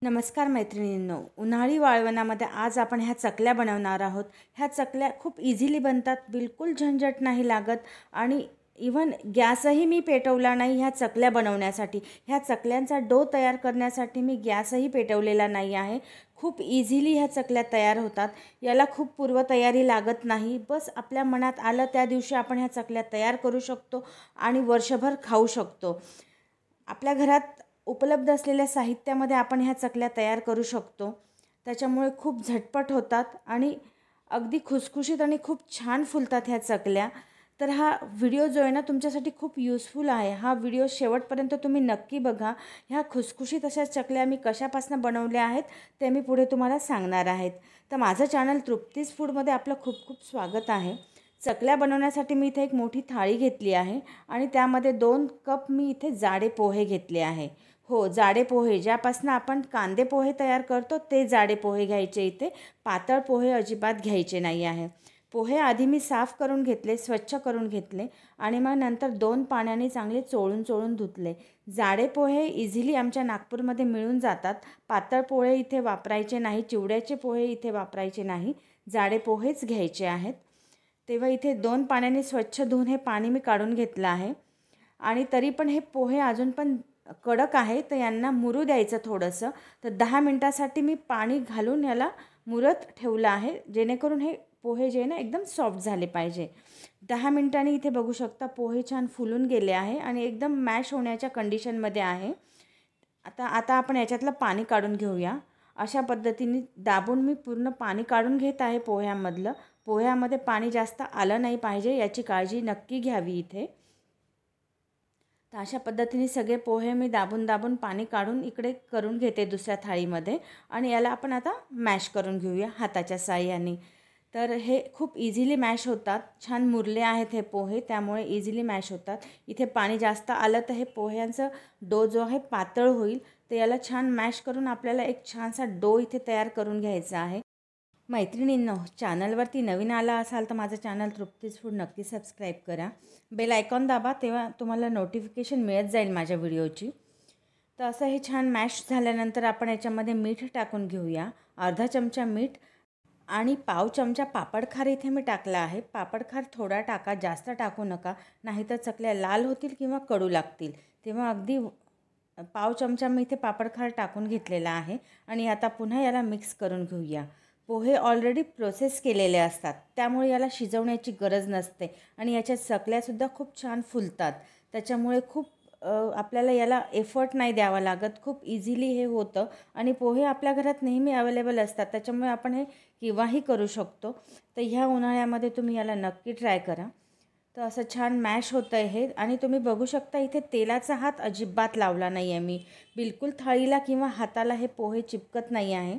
नमस्कार मैत्रिणींनो, उन्हाळी वाळवणामध्ये आज आपण ह्या चकल्या बनवणार आहोत। ह्या चकल्या खूप इझिली बनतात, बिलकुल झंझट नाही लागत आणि इवन गॅसही मी पेटवला नाही ह्या चकल्या बनवण्यासाठी। ह्या चकल्यांचा डो तयार करण्यासाठी मी गॅसही पेटवलेला नाही आहे। खूप इझिली ह्या चकल्या तयार होतात। याला खूप पूर्वतयारी लागत नाही, बस आपल्या मनात आलं त्या दिवशी आपण ह्या चकल्या तयार करू शकतो आणि वर्षभर खाऊ शकतो। आपल्या घरात उपलब्ध असलेल्या साहित्यामध्ये आपण ह्या चकल्या तयार करू शकतो। त्याच्यामुळे खूप झटपट होतात आणि अगदी खुसखुशीत आणि खूप छान फुलतात ह्या चकल्या। तर हा व्हिडिओ जो आहे ना तुमच्यासाठी खूप युजफुल आहे। हा व्हिडिओ शेवटपर्यंत तुम्ही नक्की बघा। ह्या खुसखुशीत अशा चकल्या मी कशापासून बनवल्या आहेत ते मी पुढे तुम्हाला सांगणार आहेत। तर माझं चॅनल तृप्तीज फूडमध्ये आपलं खूप खूप स्वागत आहे। चकल्या बनवण्यासाठी मी इथे एक मोठी थाळी घेतली आहे आणि त्यामध्ये 2 कप मी इथे जाडे पोहे घेतले आहे। हो, जाडे पोहे, ज्यापासून आपण कांदे पोहे तयार करतो ते जाडे पोहे घ्यायचे। इथे पातळ पोहे अजिबात घ्यायचे नाही आहे। पोहे आधी मी साफ करून घेतले, स्वच्छ करून घेतले आणि मग नंतर 2 पाण्याने चांगले चोळून धुतले। जाडे पोहे इझिली आमच्या नागपूरमध्ये मिळून जातात। पातळ पोहे इथे वापरायचे नाही, चिवड्याचे पोहे इथे वापरायचे नाही, जाडे पोहेच घ्यायचे आहेत। तेव्हा इथे 2 पाण्याने स्वच्छ धुवून हे पाणी मी काढून घेतलं आहे आणि तरी पण हे पोहे अजून पण कडक आहे, तर यांना मुरू द्यायचं थोडंसं। तर 10 मिनिटासाठी मी पाणी घालून याला मुरत ठेवलं आहे, जेणेकरून हे पोहे जे आहे ना एकदम सॉफ्ट झाले पाहिजे। 10 मिनिटांनी इथे बघू शकता पोहे छान फुलून गेले आहे आणि एकदम मॅश होण्याच्या कंडिशनमध्ये आहे। आता आपण याच्यातलं पाणी काढून घेऊया। अशा पद्धतीने दाबून मी पूर्ण पाणी काढून घेत आहे पोह्यामधलं। पोह्यामध्ये पाणी जास्त आलं नाही पाहिजे, याची काळजी नक्की घ्यावी इथे। तर अशा पद्धतीने सगळे पोहे मी दाबून पाणी काढून इकडे करून घेते दुसऱ्या थाळीमध्ये आणि याला आपण आता मॅश करून घेऊया हाताच्या साहाय्याने। तर हे खूप इझिली मॅश होतात, छान मुरले आहेत हे पोहे, त्यामुळे इझिली मॅश होतात। इथे पाणी जास्त आलं तर हे पोह्यांचं डो जो आहे पातळ होईल। तर याला छान मॅश करून आपल्याला एक छानसा डो इथे तयार करून घ्यायचा आहे। मैत्रिणींनो, चॅनलवरती नवीन आला असाल तर माझं चॅनल तृप्तीज फूड नक्की सबस्क्राईब करा, बेल आयकॉन दाबा, तेव्हा तुम्हाला नोटिफिकेशन मिळत जाईल माझ्या व्हिडिओची। तर असं हे छान मॅश झाल्यानंतर आपण याच्यामध्ये मीठ टाकून घेऊया। अर्धा चमचा मीठ आणि पाव चमचा पापडखार इथे मी टाकला आहे। पापडखार थोडा टाका, जास्त टाकू नका, नाहीतर चकल्या लाल होतील किंवा कडू लागतील। तेव्हा अगदी पाव चमचा मी इथे पापडखार टाकून घेतलेला आहे आणि आता पुन्हा याला मिक्स करून घेऊया। पोहे ऑलरेडी प्रोसेस केलेले असतात, त्यामुळे याला शिजवण्याची गरज नसते आणि याच्या चकल्यासुद्धा खूप छान फुलतात। त्याच्यामुळे खूप आपल्याला याला एफर्ट नाही द्यावा लागत, खूप इझिली हे होतं आणि पोहे आपल्या घरात नेहमी अवेलेबल असतात, त्याच्यामुळे आपण हे केव्हाही करू शकतो। तर ह्या उन्हाळ्यामध्ये तुम्ही याला नक्की ट्राय करा। तर असं छान मॅश होतं आहे हे आणि तुम्ही बघू शकता इथे तेलाचा हात अजिबात लावला नाही आहे मी, बिलकुल थाळीला किंवा हाताला हे पोहे चिपकत नाही आहे।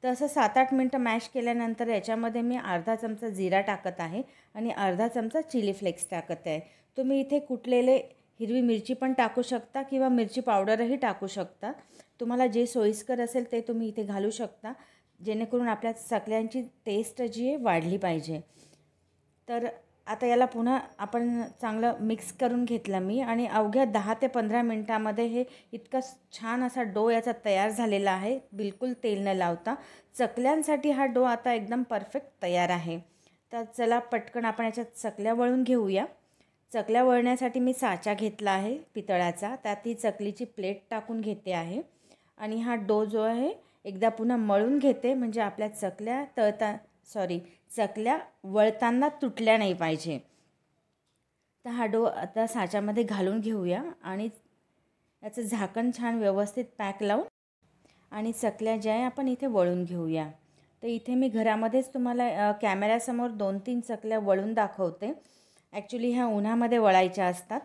तर असं 7-8 मिनटं मॅश केल्यानंतर याच्यामध्ये मी अर्धा चमचा जिरा टाकत आहे आणि अर्धा चमचा चिली फ्लेक्स टाकत आहे। तुम्ही इथे कुटलेले हिरवी मिरची पण टाकू शकता किंवा मिरची पावडरही टाकू शकता, तुम्हाला जे सोयीस्कर असेल ते तुम्ही इथे घालू शकता, जेणेकरून आपल्या चकल्यांची टेस्ट जी आहे वाढली पाहिजे। तर आता याला पुन्हा आपण चांगलं मिक्स करून घेतलं मी आणि अवघ्या 10 ते 15 मिनटामध्ये हे इतका छान असा डो याचा तयार झालेला आहे, बिलकुल तेल न लावता। चकल्यांसाठी हा डो आता एकदम परफेक्ट तयार आहे। तर चला पटकन आपण याच्यात चकल्या वळून घेऊया। चकल्या वळण्यासाठी मी साचा घेतला आहे पितळाचा, त्यात ही चकलीची प्लेट टाकून घेते आहे आणि हा डो जो आहे एकदा पुन्हा मळून घेते, म्हणजे आपल्या चकल्या वळताना तुटल्या नाही पाहिजे। तर हा डो आता साच्यामध्ये घालून घेऊया आणि याचं झाकण छान व्यवस्थित पॅक लावून आणि चकल्या ज्या आहे आपण इथे वळून घेऊया। तर इथे मी घरामध्येच तुम्हाला कॅमेऱ्यासमोर 2-3 चकल्या वळून दाखवते। ॲक्च्युली ह्या उन्हामध्ये वळायच्या असतात।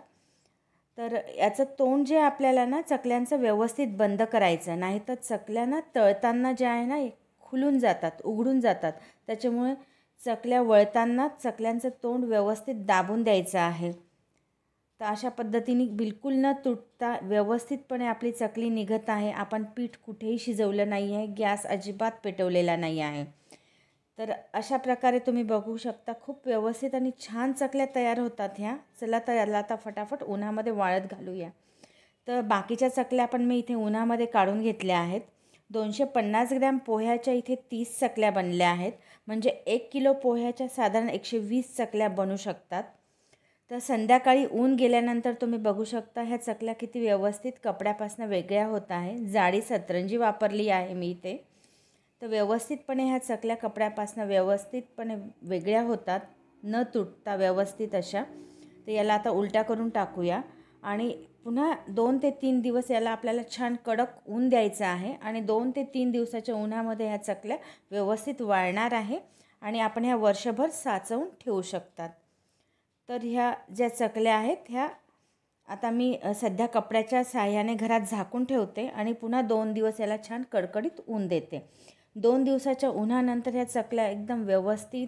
तर याचं तोंड जे आपल्याला ना चकल्यांचं व्यवस्थित बंद करायचं, नाही तर चकल्या ना तळताना ज्या आहे ना खुलून जातात, उघडून जातात। त्याच्यामुळे चकल्या वळताना चकल्यांचं तोंड व्यवस्थित दाबून द्यायचं आहे। तर अशा पद्धतीने बिलकुल न तुटता व्यवस्थितपणे आपली चकली निघत आहे। आपण पीठ कुठेही शिजवलं नाही आहे, गॅस अजिबात पेटवलेला नाही आहे। तर अशा प्रकारे तुम्ही बघू शकता खूप व्यवस्थित आणि छान चकल्या तयार होतात ह्या। चला तर याला आता फटाफट उन्हामध्ये वाळत घालूया। तर बाकीच्या चकल्या पण मी इथे उन्हामध्ये काढून घेतल्या आहेत। 250 ग्रॅम पोह्याच्या इथे 30 चकल्या बनल्या आहेत. म्हणजे 1 किलो पोह्याच्या साधारण 120 चकल्या बनू शकतात. तर संध्याकाळी ऊन गेल्यानंतर तुम्ही बघू शकता ह्या चकल्या किती व्यवस्थित कपड्यापासून वेगळ्या होत आहे. जाडी सतरंजी वापरली आहे मी इथे. तर व्यवस्थितपणे ह्या चकल्या कपड्यापासून व्यवस्थितपणे वेगळ्या होतात, न तुटता व्यवस्थित अशा. तर याला आता उलट्या करून टाकूया आणि पुन्हा 2 ते 3 दिवस याला आपल्याला छान कडक ऊन द्यायचं आहे आणि 2 ते 3 दिवसाच्या उन्हामध्ये ह्या चकल्या व्यवस्थित वाळणार आहे आणि आपण ह्या वर्षभर साचवून ठेवू शकतात. तर ह्या ज्या चकल्या आहेत ह्या आता मी सध्या कपड्याच्या साह्याने घरात झाकून ठेवते आणि पुन्हा 2 दिवस याला छान कडकडीत ऊन देते. 2 दिवसाच्या उन्हानंतर ह्या चकल्या एकदम व्यवस्थित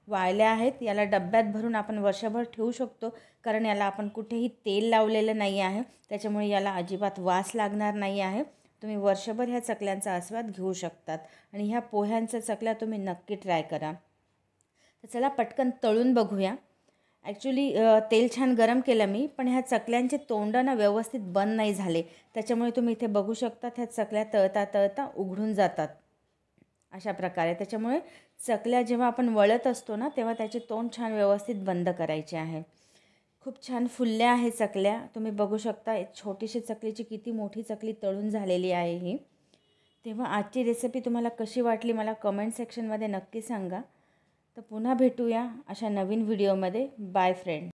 वाळल्या आहेत. याला डब्यात भरून आपण वर्षभर ठेवू शकतो, कारण याला आपण कुठेही तेल लावलेलं नाही आहे. त्याच्यामुळे याला अजिबात वास लागणार नाही आहे. तुम्ही वर्षभर ह्या चकल्यांचा आस्वाद घेऊ शकतात आणि ह्या पोह्यांच्या चकल्या तुम्ही नक्की ट्राय करा. तर चला पटकन तळून बघूया. ॲक्च्युली तेल छान गरम केलं मी, पण ह्या चकल्यांचे तोंडं व्यवस्थित बंद नाही झाले. त्याच्यामुळे तुम्ही इथे बघू शकता ह्या चकल्या तळता तळता उघडून जातात अशा प्रकारे. त्याच्यामुळे चकल्या जेव्हा आपण वळत असतो ना, तेव्हा त्याचे तोंड छान व्यवस्थित बंद करायचे आहे. खूप छान फुलल्या आहे चकल्या. तुम्ही बघू शकता एक छोटीशी चकलीची किती मोठी चकली तळून झालेली आहे ही. तेव्हा आजची रेसिपी तुम्हाला कशी वाटली मला कमेंट सेक्शनमध्ये नक्की सांगा. तर पुन्हा भेटूया अशा नवीन व्हिडिओमध्ये. Bye friend.